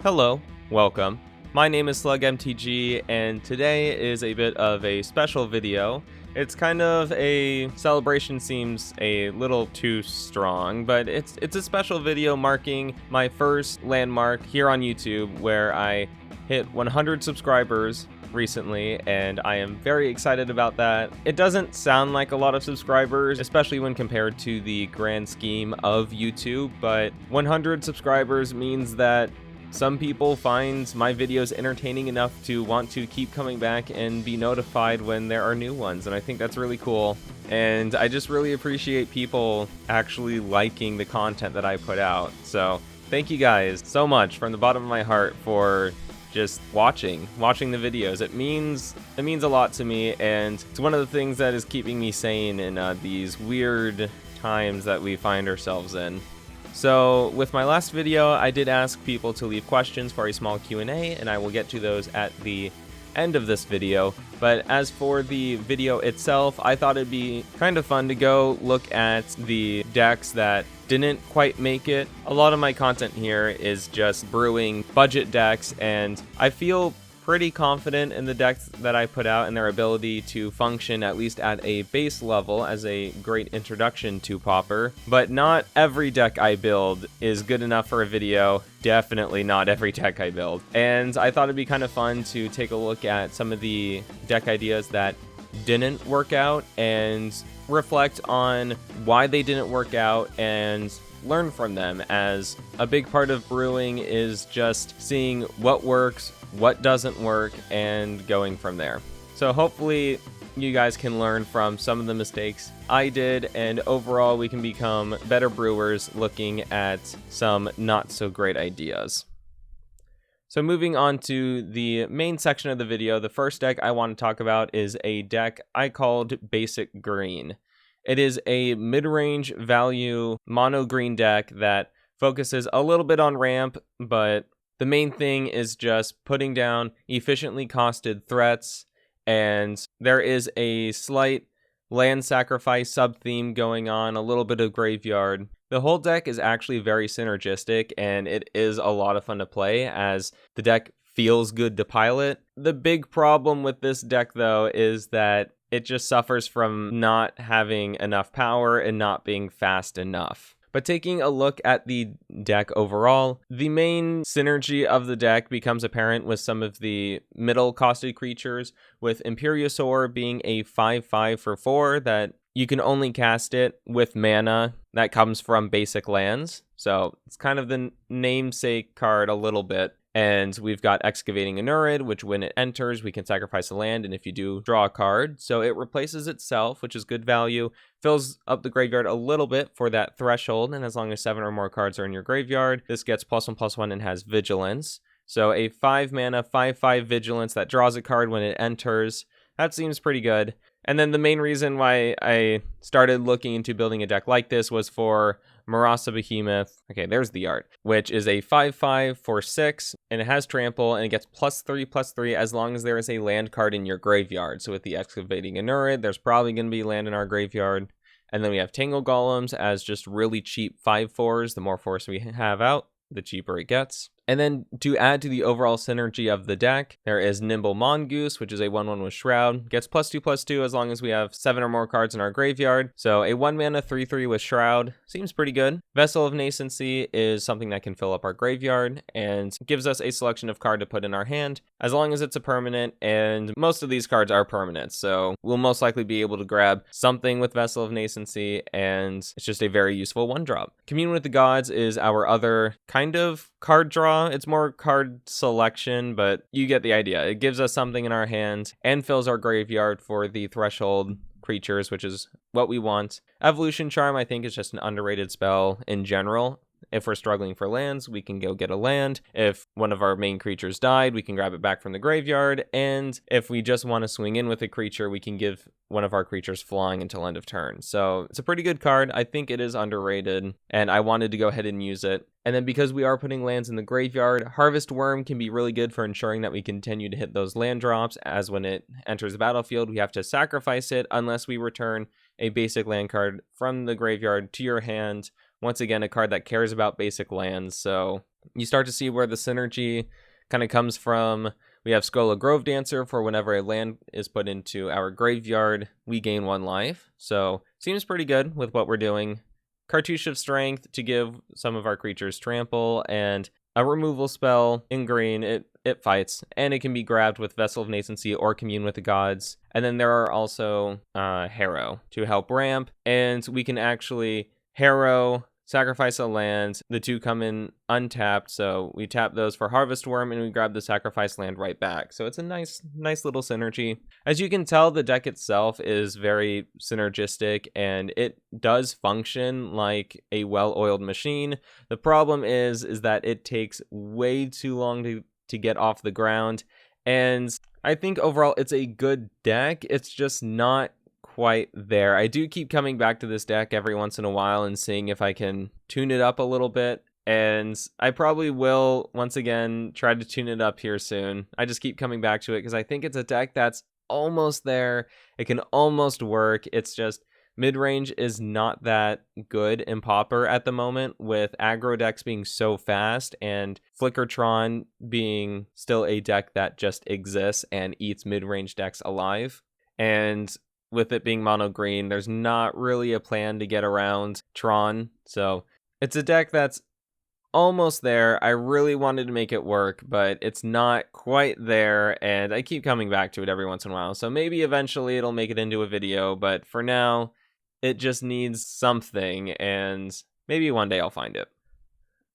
Hello, welcome. My name is Slug MTG, and today is a bit of a special video. It's kind of a celebration, seems a little too strong, but it's a special video marking my first landmark here on YouTube where I hit 100 subscribers recently, and I am very excited about that. It doesn't sound like a lot of subscribers, especially when compared to the grand scheme of YouTube, but 100 subscribers means that some people find my videos entertaining enough to want to keep coming back and be notified when there are new ones, and I think that's really cool. And I just really appreciate people actually liking the content that I put out. So thank you guys so much from the bottom of my heart for just watching the videos. It means a lot to me, and it's one of the things that is keeping me sane in these weird times that we find ourselves in. So with my last video, I did ask people to leave questions for a small Q&A, and I will get to those at the end of this video. But as for the video itself, I thought it'd be kind of fun to go look at the decks that didn't quite make it. A lot of my content here is just brewing budget decks, and I feel pretty confident in the decks that I put out and their ability to function at least at a base level as a great introduction to Pauper. But not every deck I build is good enough for a video. Definitely not every deck I build. And I thought it'd be kind of fun to take a look at some of the deck ideas that didn't work out and reflect on why they didn't work out and learn from them, as a big part of brewing is just seeing what works, what doesn't work, and going from there. So hopefully you guys can learn from some of the mistakes I did, and overall we can become better brewers looking at some not so great ideas. So moving on to the main section of the video, the first deck I want to talk about is a deck I called Basic Green. It is a mid-range value mono green deck that focuses a little bit on ramp, but the main thing is just putting down efficiently costed threats, and there is a slight land sacrifice sub-theme going on, a little bit of graveyard. The whole deck is actually very synergistic, and it is a lot of fun to play as the deck feels good to pilot. The big problem with this deck, though, is that it just suffers from not having enough power and not being fast enough. But taking a look at the deck overall, the main synergy of the deck becomes apparent with some of the middle costed creatures, with Imperiosaur being a 5/5 for 4 that you can only cast it with mana that comes from basic lands. So it's kind of the namesake card a little bit. And we've got Excavating Anurid, which when it enters, we can sacrifice a land, and if you do, draw a card. So it replaces itself, which is good value, fills up the graveyard a little bit for that threshold, and as long as 7 or more cards are in your graveyard, this gets +1/+1 and has Vigilance. So a 5 mana, 5/5 Vigilance that draws a card when it enters. That seems pretty good. And then the main reason why I started looking into building a deck like this was for Marasa Behemoth. Okay, there's the art, which is a 5/5 for 6, and it has trample, and it gets +3/+3 as long as there is a land card in your graveyard. So with the Excavating Anurid, there's probably going to be land in our graveyard. And then we have Tangle Golems as just really cheap 5/4s. The more force we have out, the cheaper it gets. And then to add to the overall synergy of the deck, there is Nimble Mongoose, which is a 1/1 with Shroud. Gets +2/+2 as long as we have 7 or more cards in our graveyard. So a 1 mana 3/3 with Shroud seems pretty good. Vessel of Nascency is something that can fill up our graveyard and gives us a selection of card to put in our hand, as long as it's a permanent, and most of these cards are permanent. So we'll most likely be able to grab something with Vessel of Nascency, and it's just a very useful 1-drop. Commune with the Gods is our other kind of card draw. It's more card selection, but you get the idea. It gives us something in our hand and fills our graveyard for the threshold creatures, which is what we want. Evolution Charm, I think, is just an underrated spell in general. If we're struggling for lands, we can go get a land. If one of our main creatures died, we can grab it back from the graveyard. And if we just want to swing in with a creature, we can give one of our creatures flying until end of turn. So it's a pretty good card. I think it is underrated, and I wanted to go ahead and use it. And then because we are putting lands in the graveyard, Harvest Worm can be really good for ensuring that we continue to hit those land drops, as when it enters the battlefield, we have to sacrifice it unless we return a basic land card from the graveyard to your hand. Once again, a card that cares about basic lands, so You start to see where the synergy kind of comes from. We have Skola Grove Dancer for whenever a land is put into our graveyard, we gain 1 life. So seems pretty good with what we're doing. Cartouche of Strength to give some of our creatures trample, and a removal spell in green. It fights, and it can be grabbed with Vessel of Nascency or Commune with the Gods. And then there are also Harrow to help ramp, and we can actually Harrow, sacrifice a land. The 2 come in untapped, so we tap those for Harvest Worm, and we grab the sacrifice land right back. So it's a nice little synergy. As you can tell, the deck itself is very synergistic, and it does function like a well-oiled machine. The problem is that it takes way too long to get off the ground, and I think overall it's a good deck. It's just not quite there. I do keep coming back to this deck every once in a while and seeing if I can tune it up a little bit, and I probably will once again try to tune it up here soon. I just keep coming back to it because I think it's a deck that's almost there. It can almost work. It's just mid-range is not that good in Pauper at the moment, with aggro decks being so fast and Flickertron being still a deck that just exists and eats mid-range decks alive. And with it being mono green, there's not really a plan to get around Tron. So it's a deck that's almost there. I really wanted to make it work, but it's not quite there, and I keep coming back to it every once in a while. So maybe eventually it'll make it into a video, but for now, it just needs something, and maybe one day I'll find it.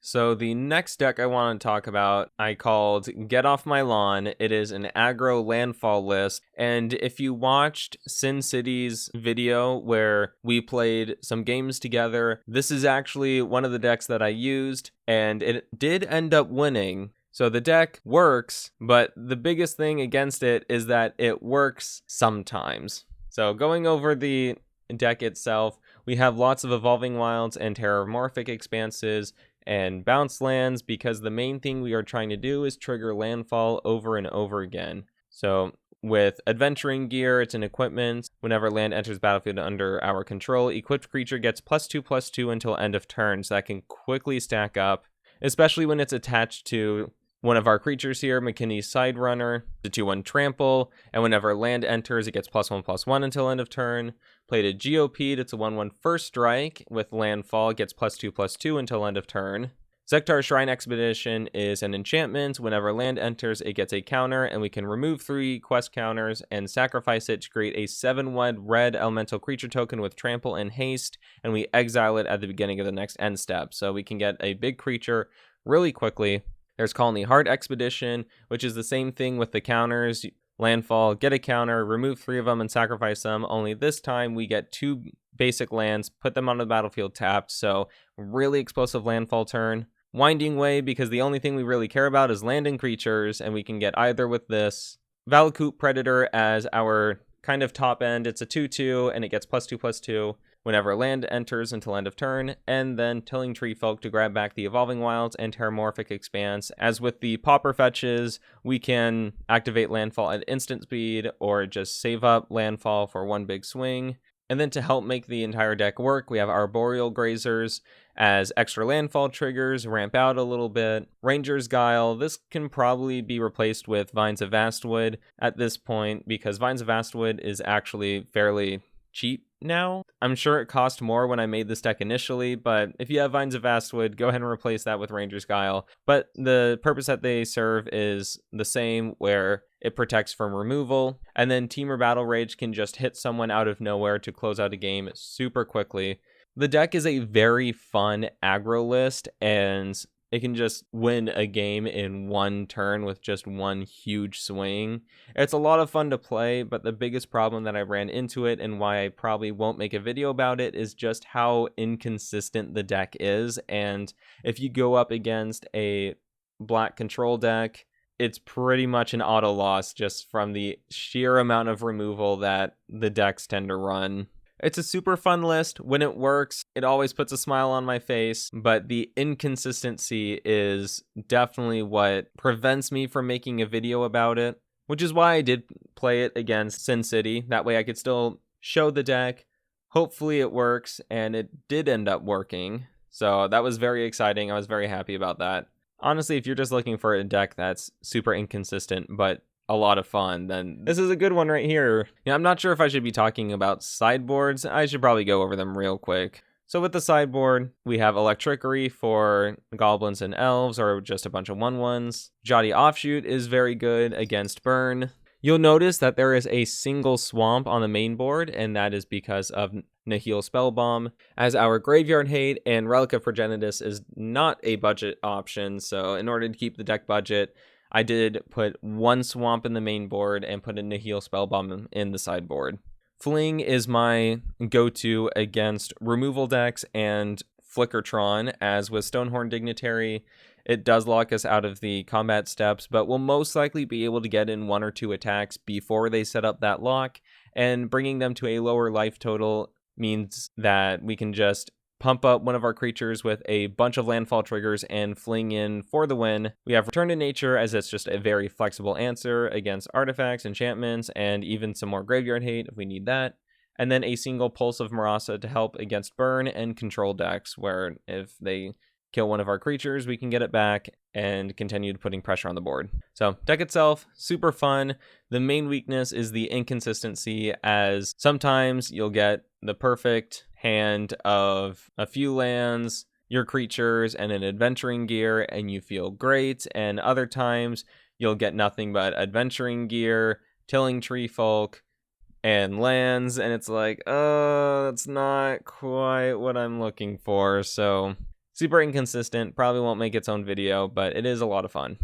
So the next deck I want to talk about, I called Get Off My Lawn. It is an aggro landfall list, and if you watched Sin City's video where we played some games together, this is actually one of the decks that I used, and it did end up winning. So the deck works, but the biggest thing against it is that it works sometimes. So going over the deck itself, we have lots of Evolving Wilds and Terramorphic Expanses and bounce lands, because the main thing we are trying to do is trigger landfall over and over again. So with Adventuring Gear, it's an equipment. Whenever land enters battlefield under our control, equipped creature gets +2/+2 until end of turn. So that can quickly stack up, especially when it's attached to one of our creatures here, McKinney's Side Runner, the 2/1 trample, and whenever land enters, it gets +1/+1 until end of turn. Plated GOP, it's a 1/1 first strike with landfall, it gets +2/+2 until end of turn. Zektar Shrine Expedition is an enchantment. Whenever land enters, it gets a counter, and we can remove 3 quest counters and sacrifice it to create a 7/1 red elemental creature token with trample and haste, and we exile it at the beginning of the next end step. So we can get a big creature really quickly. There's Colony Heart Expedition, which is the same thing with the counters. Landfall, get a counter, remove 3 of them and sacrifice them. Only this time we get 2 basic lands, put them on the battlefield tapped, so really explosive landfall turn. Winding Way, because the only thing we really care about is landing creatures, and we can get either with this. Valakut Predator as our kind of top end. It's a 2/2, and it gets +2/+2 whenever land enters until end of turn, and then Tilling Tree Folk to grab back the Evolving Wilds and Terramorphic Expanse. As with the Pauper fetches, we can activate landfall at instant speed, or just save up landfall for one big swing. And then to help make the entire deck work, we have Arboreal Grazers as extra landfall triggers, ramp out a little bit. Ranger's Guile, this can probably be replaced with Vines of Vastwood at this point, because Vines of Vastwood is actually fairly cheap now. I'm sure it cost more when I made this deck initially, but if you have Vines of Vastwood, go ahead and replace that with Ranger's Guile. But the purpose that they serve is the same, where it protects from removal, and then Temur Battle Rage can just hit someone out of nowhere to close out a game super quickly. The deck is a very fun aggro list, and it can just win a game in one turn with just one huge swing. It's a lot of fun to play, but the biggest problem that I ran into it, and why I probably won't make a video about it, is just how inconsistent the deck is. And if you go up against a black control deck, it's pretty much an auto loss just from the sheer amount of removal that the decks tend to run. It's a super fun list. When it works, it always puts a smile on my face, but the inconsistency is definitely what prevents me from making a video about it, which is why I did play it against Sin City. That way I could still show the deck. Hopefully it works, and it did end up working. So that was very exciting. I was very happy about that. honestly, if you're just looking for a deck that's super inconsistent but a lot of fun, then this is a good one right here. I'm not sure if I should be talking about sideboards. I should probably go over them real quick. So with the sideboard, we have Electrickery for goblins and elves, or just a bunch of 1/1s. Jotty Offshoot is very good against burn. You'll notice that there is a single swamp on the main board, and that is because of Nihil Spellbomb, as our Graveyard Hate and Relic of Progenitus is not a budget option, so in order to keep the deck budget, I did put one swamp in the main board and put a Nihil Spellbomb in the sideboard. Fling is my go-to against removal decks and Flickertron, as with Stonehorn Dignitary, it does lock us out of the combat steps, but we'll most likely be able to get in 1 or 2 attacks before they set up that lock, and bringing them to a lower life total means that we can just pump up one of our creatures with a bunch of landfall triggers and fling in for the win. We have Return to Nature, as it's just a very flexible answer against artifacts, enchantments, and even some more Graveyard Hate if we need that. And then a single Pulse of Marasa to help against burn and control decks, where if they kill one of our creatures, we can get it back and continue putting pressure on the board. So deck itself, super fun. The main weakness is the inconsistency, as sometimes you'll get the perfect hand of a few lands, your creatures, and an adventuring gear, and you feel great, and other times you'll get nothing but adventuring gear, tilling tree folk, and lands, and it's like, oh, that's not quite what I'm looking for. So super inconsistent, probably won't make its own video, but it is a lot of fun.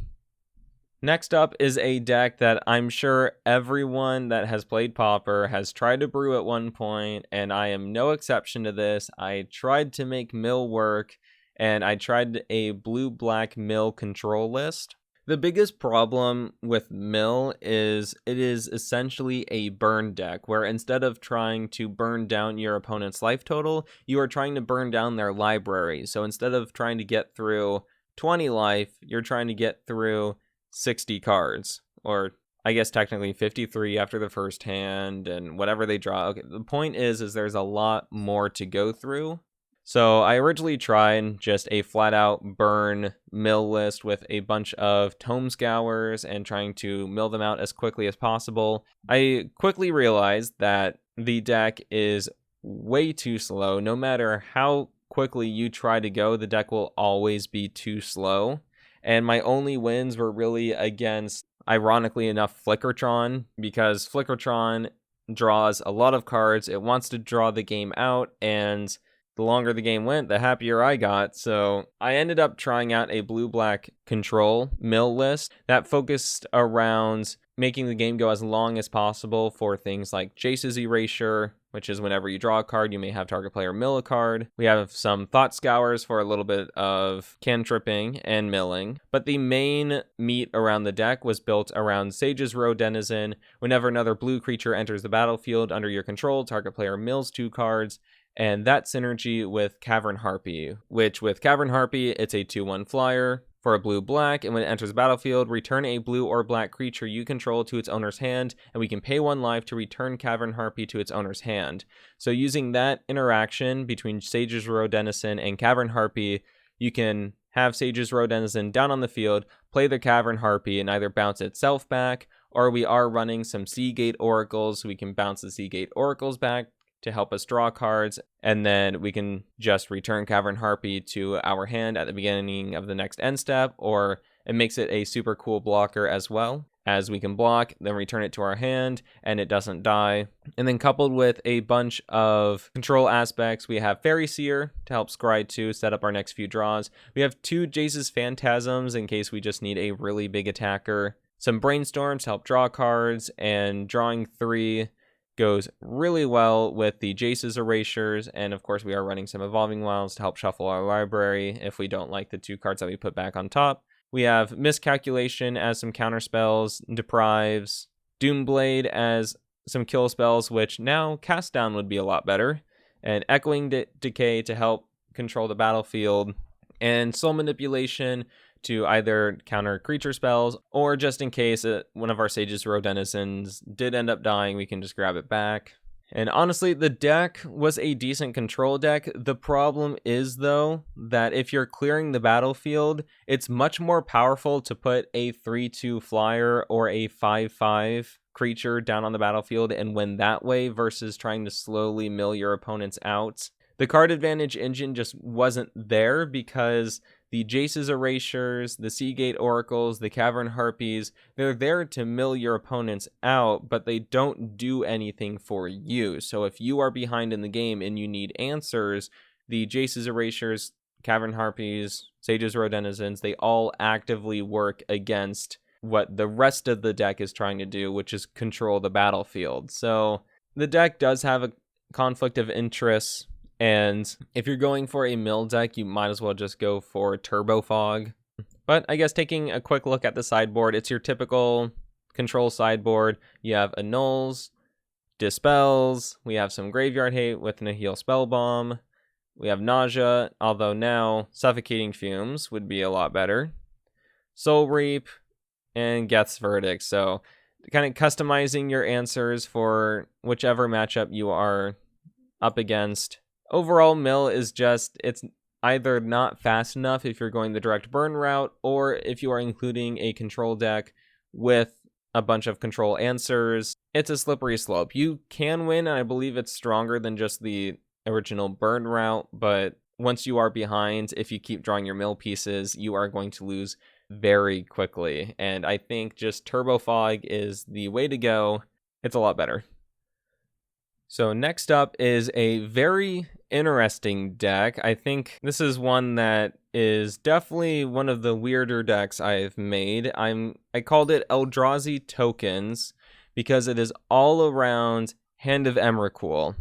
Next up is a deck that I'm sure everyone that has played Pauper has tried to brew at one point, and I am no exception to this. I tried to make mill work, and I tried a blue-black mill control list. The biggest problem with mill is it is essentially a burn deck, where instead of trying to burn down your opponent's life total, you are trying to burn down their library. So instead of trying to get through 20 life, you're trying to get through 60 cards, or I guess technically 53 after the first hand, and whatever they draw. Okay, the point is there's a lot more to go through. So I originally tried just a flat out burn mill list with a bunch of Tome Scours and trying to mill them out as quickly as possible. I quickly realized that the deck is way too slow. No matter how quickly you try to go, the deck will always be too slow. And my only wins were really against, ironically enough, Flickertron, because Flickertron draws a lot of cards. It wants to draw the game out, and the longer the game went, the happier I got. So I ended up trying out a blue-black control mill list that focused around making the game go as long as possible for things like Jace's Erasure, which is whenever you draw a card, you may have target player mill a card. We have some Thought Scours for a little bit of cantripping and milling. But the main meat around the deck was built around Sage's Row Denizen. Whenever another blue creature enters the battlefield under your control, target player mills 2 cards. And that synergy with Cavern Harpy, which with Cavern Harpy, it's a 2/1 flyer for a blue-black, and when it enters the battlefield, return a blue or black creature you control to its owner's hand, and we can pay 1 life to return Cavern Harpy to its owner's hand. So using that interaction between Sage's Row Denizen and Cavern Harpy, you can have Sage's Row Denizen down on the field, play the Cavern Harpy, and either bounce itself back, or we are running some Seagate Oracles, so we can bounce the Seagate Oracles back to help us draw cards, and then we can just return Cavern Harpy to our hand at the beginning of the next end step, or it makes it a super cool blocker as well, as we can block, then return it to our hand, and it doesn't die. And then coupled with a bunch of control aspects, we have Fairy Seer to help scry 2, set up our next few draws. We have 2 Jace's Phantasms in case we just need a really big attacker. Some Brainstorms to help draw cards, and drawing 3 goes really well with the Jace's Erasures, and of course we are running some Evolving Wilds to help shuffle our library if we don't like the 2 cards that we put back on top. We have Miscalculation as some counter spells, Deprives, Doomblade as some kill spells, which now Cast Down would be a lot better, and Echoing Decay to help control the battlefield, and Soul Manipulation to either counter creature spells, or just in case one of our Sage's Row Denizens did end up dying, we can just grab it back. And honestly, the deck was a decent control deck. The problem is, though, that if you're clearing the battlefield, it's much more powerful to put a 3/2 flyer or a 5/5 creature down on the battlefield and win that way versus trying to slowly mill your opponents out. The card advantage engine just wasn't there because the Jace's Erasures, the Seagate Oracles, the Cavern Harpies, they're there to mill your opponents out, but they don't do anything for you. So if you are behind in the game and you need answers, the Jace's Erasures, Cavern Harpies, Sage's Row Denizens, they all actively work against what the rest of the deck is trying to do, which is control the battlefield. So the deck does have a conflict of interest. And if you're going for a mill deck, you might as well just go for Turbo Fog. But I guess taking a quick look at the sideboard, it's your typical control sideboard. You have Annuls, Dispels, we have some Graveyard Hate with Nihil Spellbomb, we have Nausea, although now Suffocating Fumes would be a lot better, Soul Reap, and Geth's Verdict. So kind of customizing your answers for whichever matchup you are up against. Overall, mill is just, it's either not fast enough if you're going the direct burn route, or if you are including a control deck with a bunch of control answers, it's a slippery slope. You can win, and I believe it's stronger than just the original burn route, but once you are behind, if you keep drawing your mill pieces, you are going to lose very quickly. And I think just Turbo Fog is the way to go. It's a lot better. So next up is a very interesting deck. I think this is one that is definitely one of the weirder decks I've made. I called it Eldrazi Tokens because it is all around Hand of Emrakul,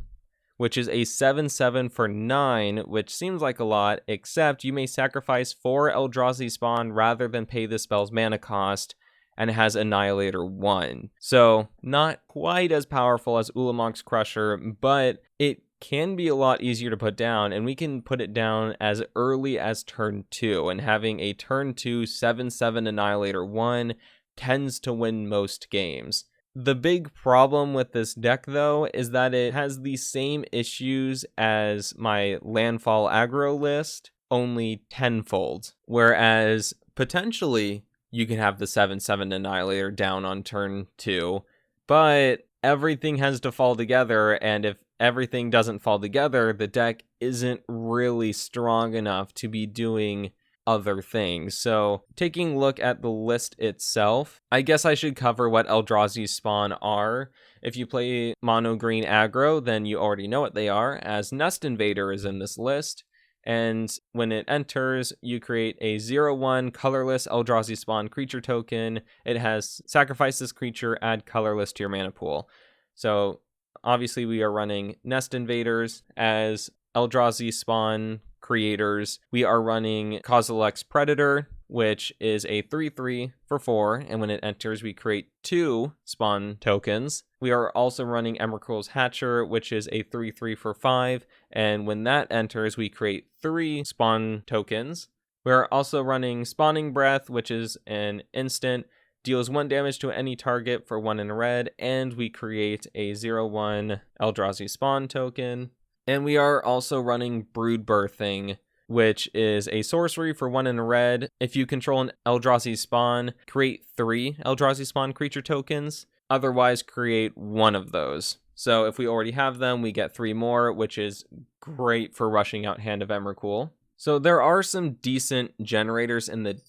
which is a 7/7 for 9, which seems like a lot, except you may sacrifice 4 Eldrazi spawn rather than pay the spell's mana cost, and it has Annihilator 1. So not quite as powerful as Ulanmax Crusher, but it can be a lot easier to put down, and we can put it down as early as turn 2, and having a turn 2 7/7 Annihilator 1 tends to win most games. The big problem with this deck, though, is that it has the same issues as my Landfall aggro list, only tenfold, whereas potentially you can have the 7/7 Annihilator down on turn 2, but everything has to fall together, and if everything doesn't fall together, the deck isn't really strong enough to be doing other things. So taking a look at the list itself, I guess I should cover what Eldrazi spawn are. If you play mono green aggro, then you already know what they are, as Nest Invader is in this list. And when it enters, you create a 0/1 colorless Eldrazi spawn creature token. It has sacrifice this creature, add colorless to your mana pool. So obviously we are running Nest Invaders as Eldrazi spawn creators. We are running Kozilek's Predator, which is a 3/3 for 4, and when it enters, we create 2 spawn tokens. We are also running Emrakul's Hatcher, which is a 3/3 for 5, and when that enters, we create 3 spawn tokens. We are also running Spawning Breath, which is an instant, deals 1 damage to any target for 1 in red, and we create a 0/1 Eldrazi spawn token. And we are also running Brood Birthing, which is a sorcery for 1 in red. If you control an Eldrazi spawn, create 3 Eldrazi spawn creature tokens. Otherwise, create 1 of those. So if we already have them, we get 3 more, which is great for rushing out Hand of Emrakul. So there are some decent generators in the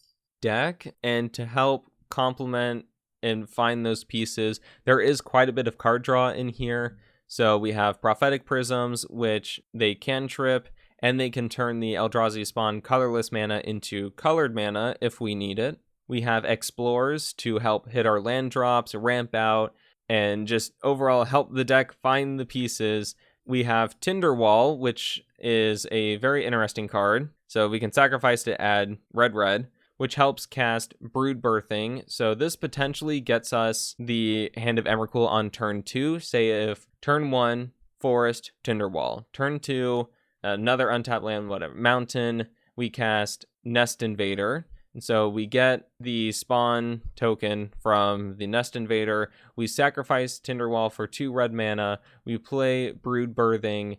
deck, and to help complement and find those pieces, there is quite a bit of card draw in here. So we have Prophetic Prisms, which they can trip, and they can turn the Eldrazi spawn colorless mana into colored mana if we need it. We have Explores to help hit our land drops, ramp out, and just overall help the deck find the pieces. We have Tinderwall, which is a very interesting card. So we can sacrifice to add red, which helps cast Brood Birthing. So this potentially gets us the Hand of Emrakul on turn 2. Say if turn 1, Forest, Tinderwall. Turn 2, another untapped land, whatever, Mountain, we cast Nest Invader. And so we get the spawn token from the Nest Invader. We sacrifice Tinderwall for 2 red mana. We play Brood Birthing,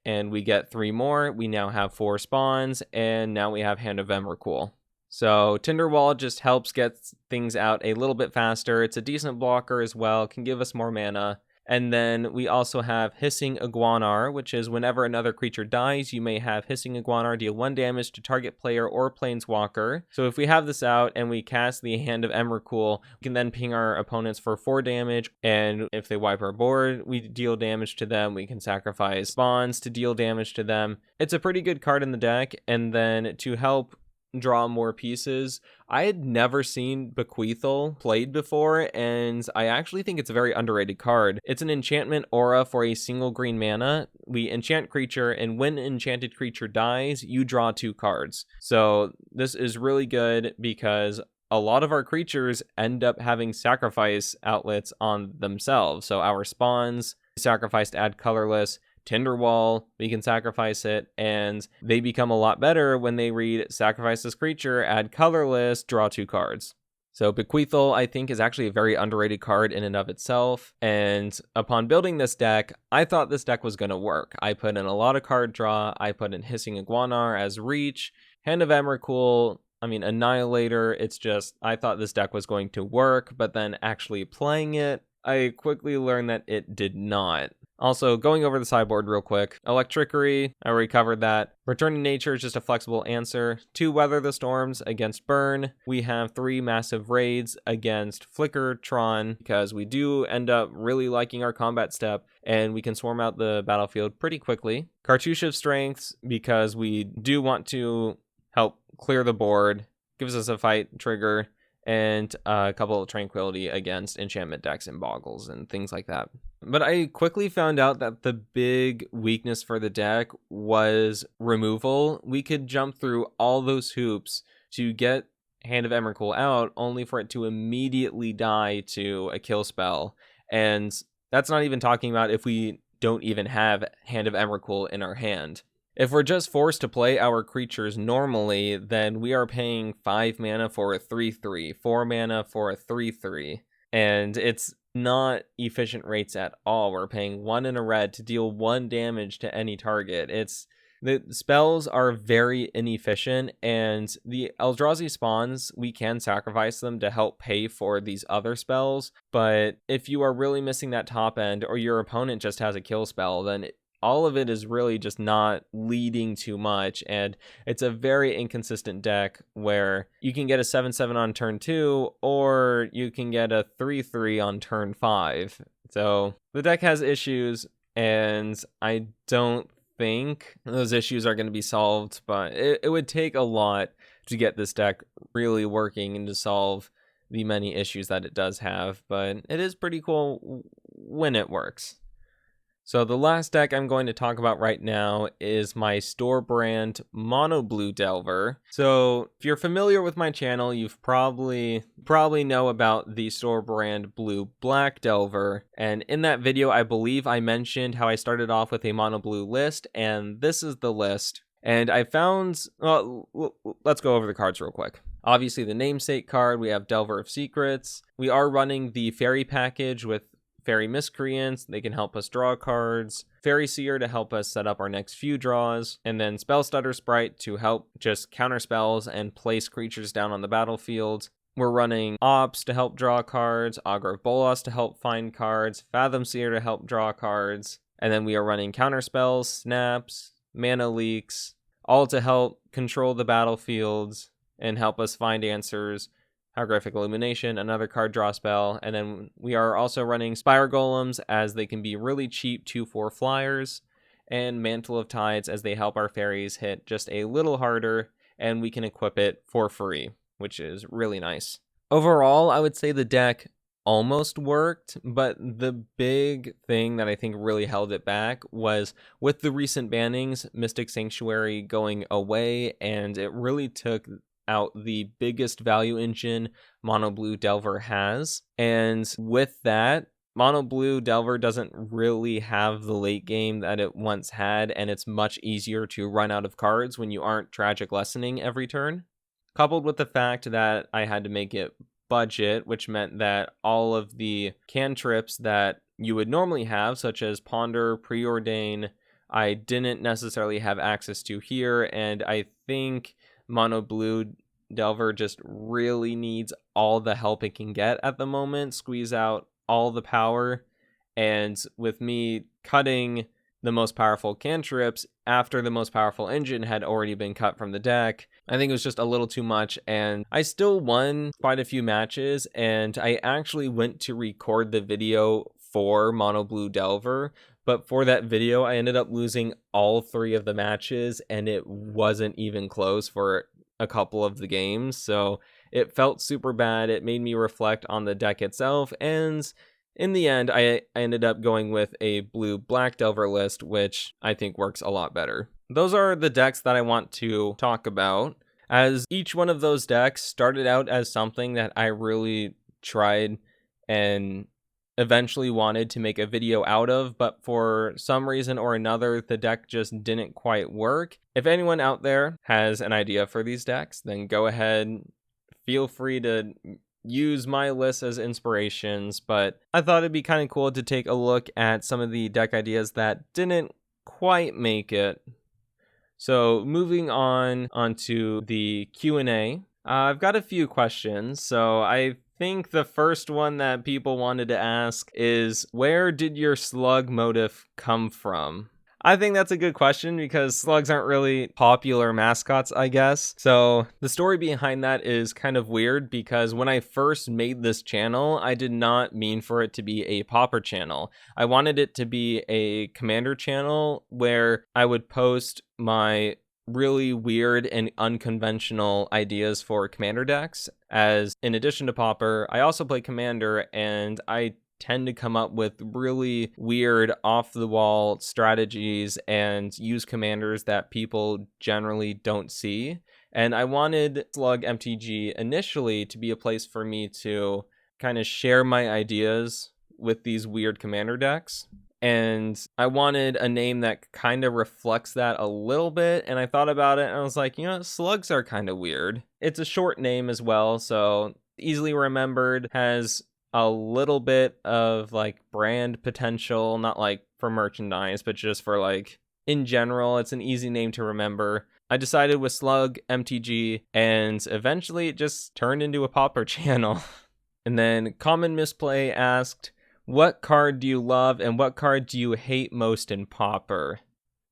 and we get 3 more. We now have 4 spawns, and now we have Hand of Emrakul. So Tinderwall just helps get things out a little bit faster. It's a decent blocker as well, can give us more mana. And then we also have Hissing Iguanar, which is whenever another creature dies, you may have Hissing Iguanar deal 1 damage to target player or planeswalker. So if we have this out and we cast the Hand of Emrakul, we can then ping our opponents for 4 damage. And if they wipe our board, we deal damage to them. We can sacrifice spawns to deal damage to them. It's a pretty good card in the deck. And then to help draw more pieces, I had never seen Bequeathal played before, and I actually think it's a very underrated card. It's an enchantment aura for a single green mana. We enchant creature, and when enchanted creature dies, you draw 2 cards. So this is really good because a lot of our creatures end up having sacrifice outlets on themselves. So our spawns, sacrifice to add colorless. Tinderwall, we can sacrifice it, and they become a lot better when they read sacrifice this creature, add colorless, draw 2 cards. So Bequeathal, I think, is actually a very underrated card in and of itself, and upon building this deck, I thought this deck was going to work. I put in a lot of card draw, I put in Hissing Iguanar as reach, Hand of Emrakul, Annihilator. It's just, I thought this deck was going to work, but then actually playing it, I quickly learned that it did not. Also, going over the sideboard real quick, Electrickery, I already covered that. Return to Nature is just a flexible answer. 2 Weather the Storms against Burn. We have 3 Massive Raids against Flickertron, because we do end up really liking our combat step, and we can swarm out the battlefield pretty quickly. Cartouche of Strengths, because we do want to help clear the board, gives us a fight trigger, and a couple of Tranquility against enchantment decks and boggles and things like that. But I quickly found out that the big weakness for the deck was removal. We could jump through all those hoops to get Hand of Emrakul out, only for it to immediately die to a kill spell. And that's not even talking about if we don't even have Hand of Emrakul in our hand. If we're just forced to play our creatures normally, then we are paying 5 mana for a 3/3, 4 mana for a 3/3, and it's not efficient rates at all. We're paying 1 in a red to deal 1 damage to any target. The spells are very inefficient, and the Eldrazi spawns, we can sacrifice them to help pay for these other spells, but if you are really missing that top end, or your opponent just has a kill spell, then all of it is really just not leading too much, and it's a very inconsistent deck where you can get a 7/7 on turn 2, or you can get a 3/3 on turn 5. So the deck has issues, and I don't think those issues are going to be solved, but it would take a lot to get this deck really working and to solve the many issues that it does have, but it is pretty cool when it works. So the last deck I'm going to talk about right now is my store brand Mono Blue Delver. So if you're familiar with my channel, you've probably know about the store brand Blue Black Delver. And in that video, I believe I mentioned how I started off with a mono blue list, and this is the list. And I found, well, let's go over the cards real quick. Obviously the namesake card, we have Delver of Secrets. We are running the Fairy package with Fairy Miscreants, they can help us draw cards, Fairy Seer to help us set up our next few draws, and then Spell Stutter Sprite to help just counter spells and place creatures down on the battlefield. We're running Ops to help draw cards, Augur of Bolas to help find cards, Fathom Seer to help draw cards, and then we are running counter spells, snaps, mana leaks, all to help control the battlefields and help us find answers. Holographic Illumination, another card draw spell, and then we are also running Spire Golems, as they can be really cheap 2/4 flyers, and Mantle of Tides, as they help our fairies hit just a little harder, and we can equip it for free, which is really nice. Overall, I would say the deck almost worked, but the big thing that I think really held it back was with the recent bannings, Mystic Sanctuary going away, and it really took out the biggest value engine Mono Blue Delver has. And with that, Mono Blue Delver doesn't really have the late game that it once had, and it's much easier to run out of cards when you aren't Tragic Lessening every turn. coupled with the fact that I had to make it budget, which meant that all of the cantrips that you would normally have, such as Ponder, Preordain, I didn't necessarily have access to here, and I think Mono Blue Delver just really needs all the help it can get at the moment, squeeze out all the power, and with me cutting the most powerful cantrips after the most powerful engine had already been cut from the deck, I think it was just a little too much, and I still won quite a few matches, and I actually went to record the video for Mono Blue Delver, but for that video, I ended up losing all 3 of the matches, and it wasn't even close for a couple of the games, so it felt super bad. It made me reflect on the deck itself, and in the end, I ended up going with a blue-black Delver list, which I think works a lot better. Those are the decks that I want to talk about, as each one of those decks started out as something that I really tried and eventually wanted to make a video out of, but for some reason or another, the deck just didn't quite work. If anyone out there has an idea for these decks, then go ahead, feel free to use my list as inspirations, but I thought it'd be kind of cool to take a look at some of the deck ideas that didn't quite make it. So moving on onto the Q&A, I've got a few questions. So I think the first one that people wanted to ask is, where did your Slug motif come from? I think that's a good question because slugs aren't really popular mascots, I guess. So the story behind that is kind of weird because when I first made this channel, I did not mean for it to be a popper channel. I wanted it to be a commander channel where I would post my really weird and unconventional ideas for commander decks, as in addition to popper, I also play commander, and I tend to come up with really weird off-the-wall strategies and use commanders that people generally don't see. And I wanted Slug MTG initially to be a place for me to kind of share my ideas with these weird commander decks. And I wanted a name that kind of reflects that a little bit. And I thought about it and I was like, you know, slugs are kind of weird. It's a short name as well, so easily remembered, has a little bit of like brand potential, not like for merchandise, but just for like in general. It's an easy name to remember. I decided with Slug MTG, and eventually it just turned into a popper channel. And then Common Misplay asked, what card do you love and what card do you hate most in popper?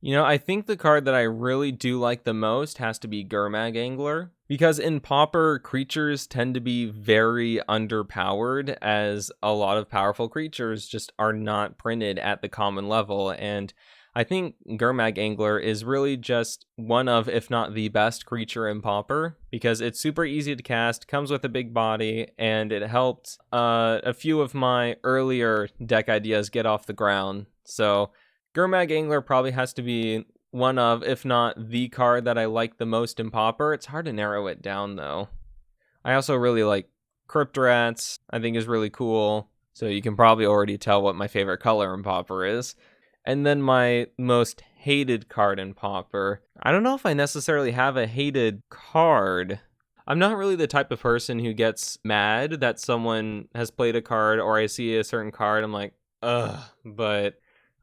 You know, I think the card that I really do like the most has to be Gurmag Angler, because in popper, creatures tend to be very underpowered, as a lot of powerful creatures just are not printed at the common level, and I think Gurmag Angler is really just one of, if not the best creature in popper, because it's super easy to cast, comes with a big body, and it helped a few of my earlier deck ideas get off the ground. So Gurmag Angler probably has to be one of, if not the card that I like the most in popper. It's hard to narrow it down though. I also really like Crypt Rats, I think is really cool. So you can probably already tell what my favorite color in popper is. And then my most hated card in popper, I don't know if I necessarily have a hated card. I'm not really the type of person who gets mad that someone has played a card, or I see a certain card, I'm like, ugh, but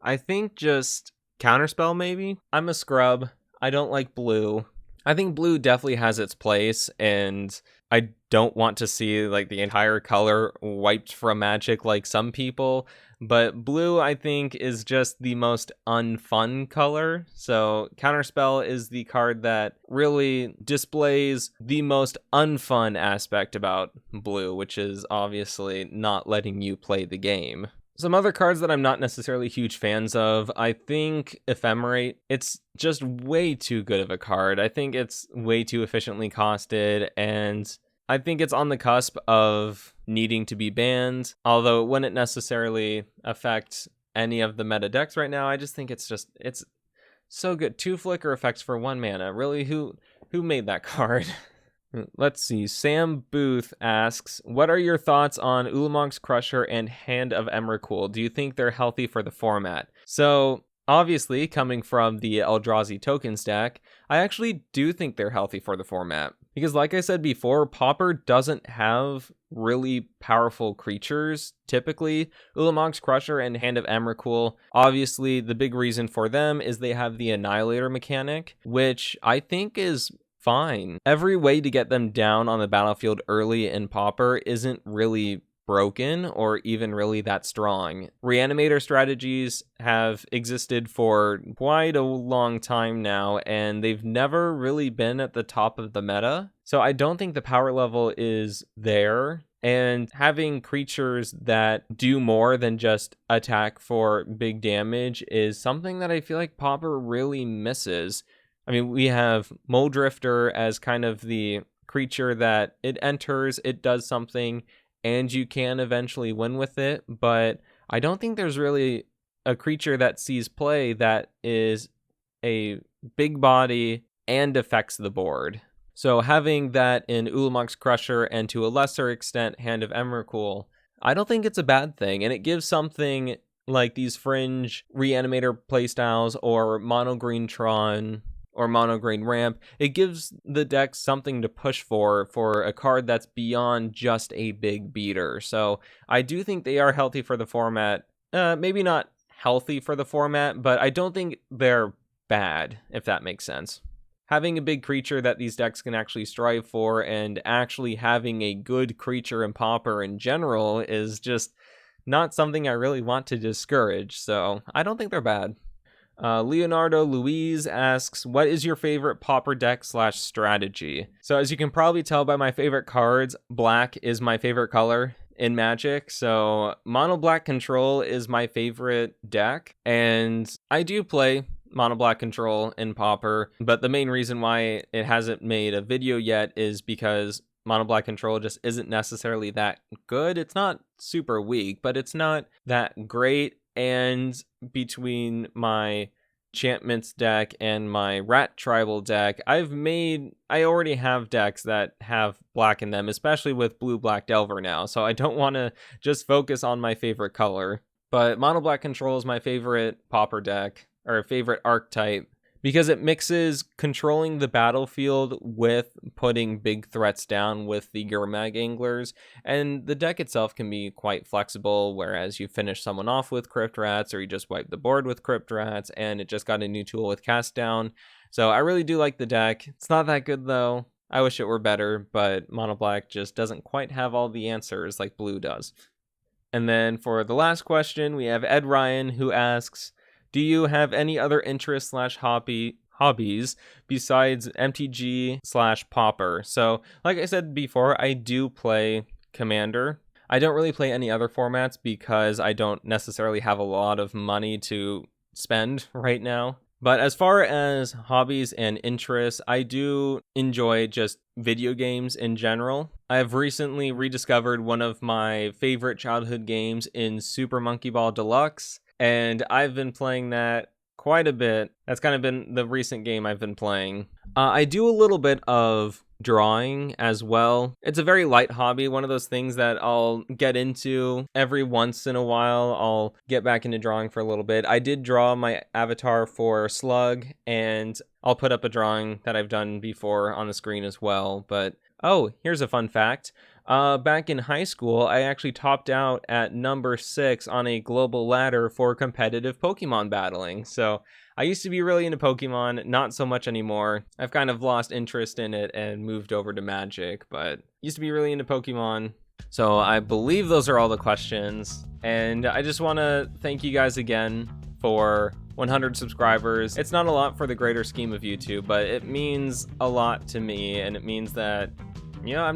I think just Counterspell maybe? I'm a scrub. I don't like blue. I think blue definitely has its place, and I don't want to see like the entire color wiped from Magic like some people, but blue I think is just the most unfun color. So Counterspell is the card that really displays the most unfun aspect about blue, which is obviously not letting you play the game. Some other cards that I'm not necessarily huge fans of, I think Ephemerate, it's just way too good of a card. I think it's way too efficiently costed, and I think it's on the cusp of needing to be banned, although it wouldn't necessarily affect any of the meta decks right now. I just think it's so good. 2 flicker effects for 1 mana. Really, who made that card? Let's see. Sam Booth asks, what are your thoughts on Ulanmax Crusher and Hand of Emrakul? Do you think they're healthy for the format? So, obviously, coming from the Eldrazi Tokens deck, I actually do think they're healthy for the format, Because like I said before, Pauper doesn't have really powerful creatures, typically. Ulanmax, Crusher, and Hand of Emrakul, obviously the big reason for them is they have the Annihilator mechanic, which I think is fine. Every way to get them down on the battlefield early in Pauper isn't really broken or even really that strong. Reanimator strategies have existed for quite a long time now, and they've never really been at the top of the meta. So I don't think the power level is there. And having creatures that do more than just attack for big damage is something that I feel like Pauper really misses. I mean, we have Moldrifter as kind of the creature that it enters, it does something, and you can eventually win with it, but I don't think there's really a creature that sees play that is a big body and affects the board. So having that in Ulanmax, Crusher, and to a lesser extent Hand of Emrakul, I don't think it's a bad thing, and it gives something like these fringe Reanimator playstyles or Mono Green Tron or Mono Green Ramp, it gives the deck something to push for a card that's beyond just a big beater. So I do think they are healthy for the format. Maybe not healthy for the format, but I don't think they're bad, if that makes sense. Having a big creature that these decks can actually strive for, and actually having a good creature in Pauper in general, is just not something I really want to discourage, so I don't think they're bad. Leonardo Luis asks, what is your favorite Pauper deck / strategy? So as you can probably tell by my favorite cards, black is my favorite color in Magic. So Mono Black Control is my favorite deck, and I do play Mono Black Control in Pauper, but the main reason why it hasn't made a video yet is because Mono Black Control just isn't necessarily that good. It's not super weak, but it's not that great. And between my Enchantments deck and my Rat Tribal deck, I already have decks that have black in them, especially with Blue-Black Delver now, so I don't want to just focus on my favorite color. But Mono Black Control is my favorite Pauper deck, or favorite archetype, because it mixes controlling the battlefield with putting big threats down with the Gurmag Anglers, and the deck itself can be quite flexible, whereas you finish someone off with Crypt Rats, or you just wipe the board with Crypt Rats, and it just got a new tool with Cast Down. So I really do like the deck. It's not that good though. I wish it were better, but Mono Black just doesn't quite have all the answers like Blue does. And then for the last question, we have Ed Ryan, who asks, do you have any other interests / hobbies besides MTG / Pauper? So, like I said before, I do play Commander. I don't really play any other formats because I don't necessarily have a lot of money to spend right now. But as far as hobbies and interests, I do enjoy just video games in general. I've recently rediscovered one of my favorite childhood games in Super Monkey Ball Deluxe, and I've been playing that quite a bit. That's kind of been the recent game I've been playing. I do a little bit of drawing as well. It's a very light hobby, one of those things that I'll get into every once in a while. I'll get back into drawing for a little bit. I did draw my avatar for Slug, and I'll put up a drawing that I've done before on the screen as well. But oh, here's a fun fact. Back in high school, I actually topped out at number 6 on a global ladder for competitive Pokemon battling. So I used to be really into Pokemon, not so much anymore. I've kind of lost interest in it and moved over to Magic, but used to be really into Pokemon. So I believe those are all the questions. And I just want to thank you guys again for 100 subscribers. It's not a lot for the greater scheme of YouTube, but it means a lot to me, and it means that, you know,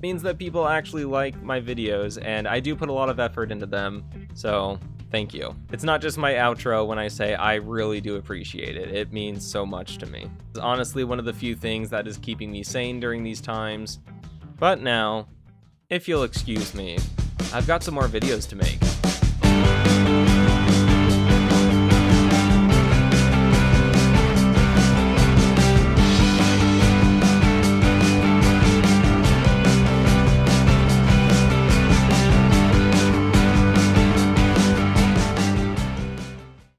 means that people actually like my videos, and I do put a lot of effort into them, so thank you. It's not just my outro when I say I really do appreciate it. It means so much to me. It's honestly one of the few things that is keeping me sane during these times. But now, if you'll excuse me, I've got some more videos to make.